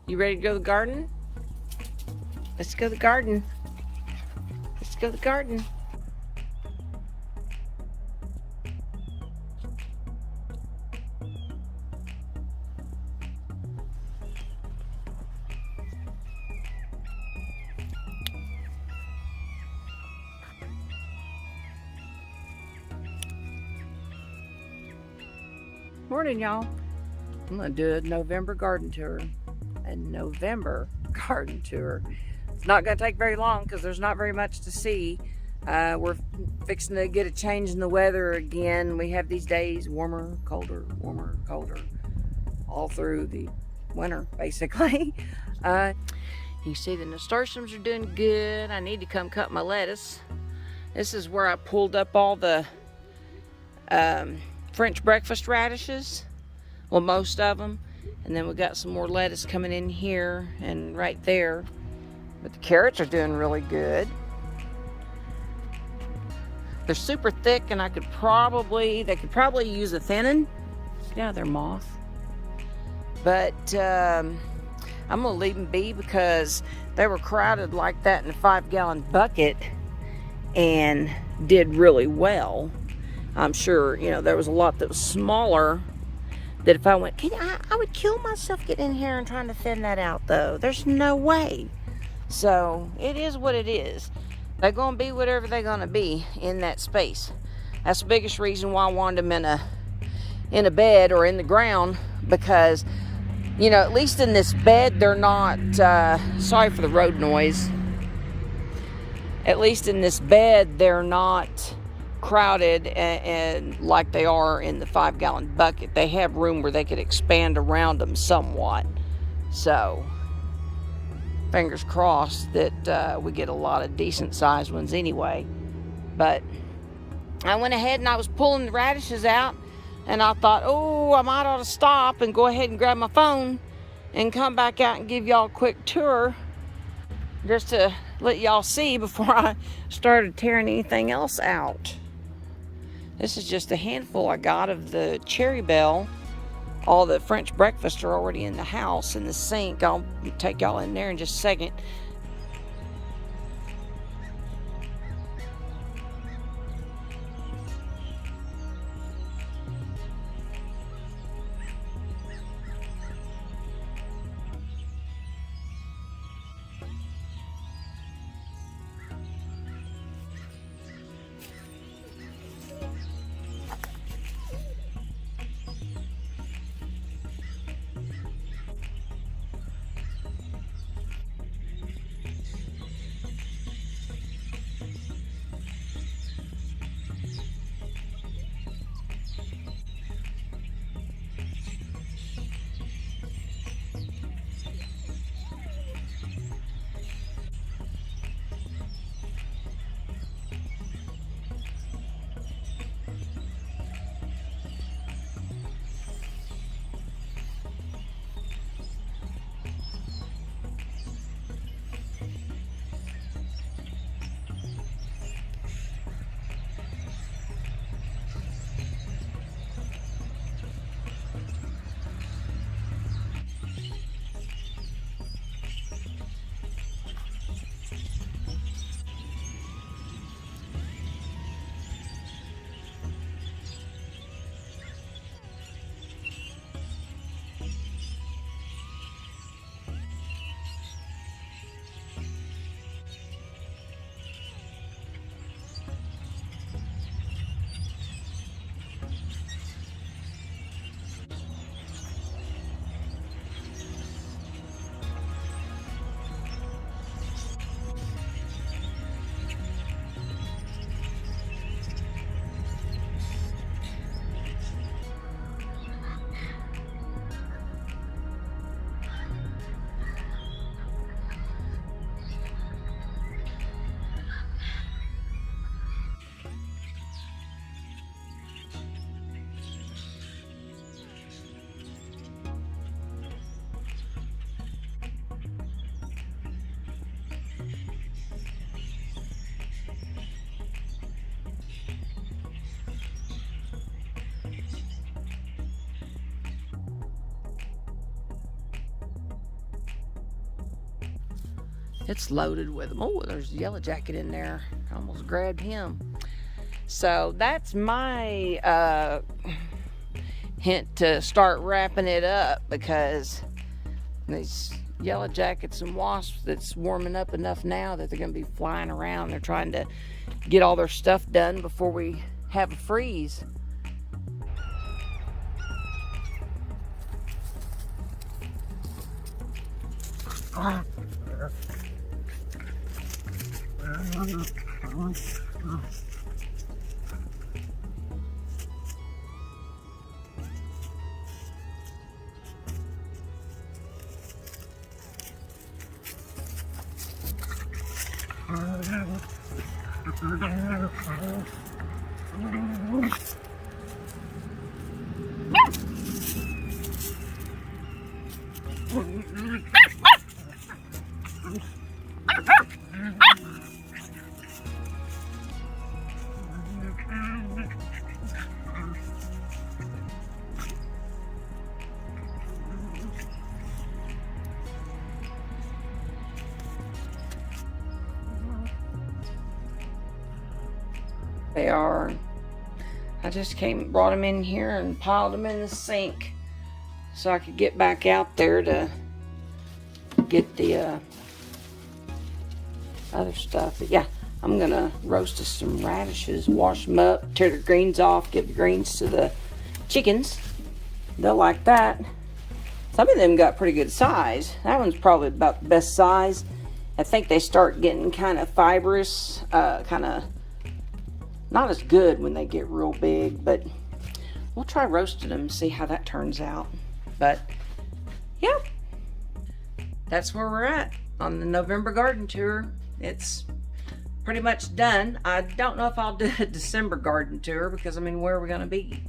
You ready to go to the garden? Let's go to the garden. Let's go to the garden. Morning, y'all. I'm gonna do a November garden tour. A November garden tour. It's not gonna take very long because there's not very much to see. We're fixing to get a change in the weather again. We have these days warmer, colder, all through the winter, basically. You see the nasturtiums are doing good. I need to come cut my lettuce. This is where I pulled up all the French breakfast radishes. Well, most of them. And then we got some more lettuce coming in here and right there. But the carrots are doing really good. They're super thick, and they could probably use a thinning. Yeah, they're moth. But I'm gonna leave them be because they were crowded like that in a 5-gallon bucket and did really well. I'm sure, you know, there was a lot that was smaller that if I went, I would kill myself getting in here and trying to thin that out, though. There's no way. So it is what it is. They're gonna be whatever they're gonna be in that space. That's the biggest reason why I wanted them in a bed or in the ground, because, you know, at least in this bed, they're not, sorry for the road noise. At least in this bed, they're not crowded and like they are in the 5-gallon bucket. They have room where they could expand around them somewhat. So, fingers crossed that we get a lot of decent sized ones anyway. But I went ahead and I was pulling the radishes out, and I thought, oh, I might ought to stop and go ahead and grab my phone and come back out and give y'all a quick tour just to let y'all see before I started tearing anything else out. This is just a handful I got of the Cherry Belle. All the French breakfast are already in the house in the sink. I'll take y'all in there in just a second. It's loaded with them. Oh, there's a yellow jacket in there. I almost grabbed him. So that's my hint to start wrapping it up, because these yellow jackets and wasps, that's warming up enough now that they're going to be flying around. They're trying to get all their stuff done before we have a freeze. They are. I just brought them in here and piled them in the sink so I could get back out there to get the other stuff. But yeah, I'm gonna roast us some radishes, wash them up, tear the greens off, give the greens to the chickens. They'll like that. Some of them got pretty good size. That one's probably about the best size. I think they start getting kind of fibrous, kind of not as good when they get real big, but we'll try roasting them and see how that turns out. But yeah, that's where we're at on the November garden tour. It's pretty much done. I don't know if I'll do a December garden tour, because I mean, where are we going to be?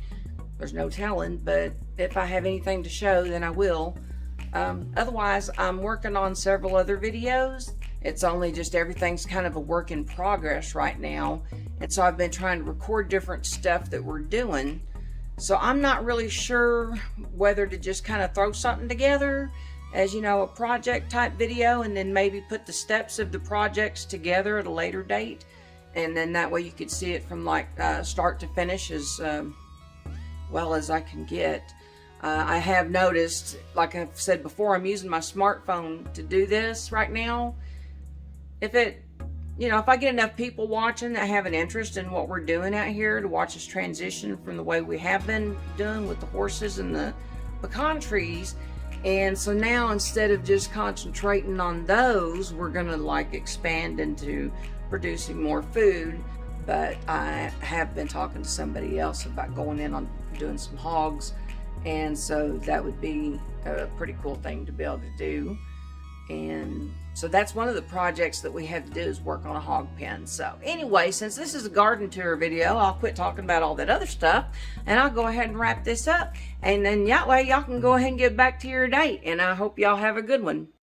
There's no telling, but if I have anything to show, then I will. Otherwise, I'm working on several other videos. It's only just everything's kind of a work in progress right now. And so I've been trying to record different stuff that we're doing. So I'm not really sure whether to just kind of throw something together as, you know, a project type video, and then maybe put the steps of the projects together at a later date. And then that way you could see it from like start to finish as well as I can get. I have noticed, like I've said before, I'm using my smartphone to do this right now. If I get enough people watching that have an interest in what we're doing out here, to watch us transition from the way we have been doing with the horses and the pecan trees. And so now, instead of just concentrating on those, we're gonna like expand into producing more food. But I have been talking to somebody else about going in on doing some hogs. And so that would be a pretty cool thing to be able to do. And so that's one of the projects that we have to do, is work on a hog pen. So anyway, since this is a garden tour video, I'll quit talking about all that other stuff, and I'll go ahead and wrap this up. And then that way y'all can go ahead and get back to your date. And I hope y'all have a good one.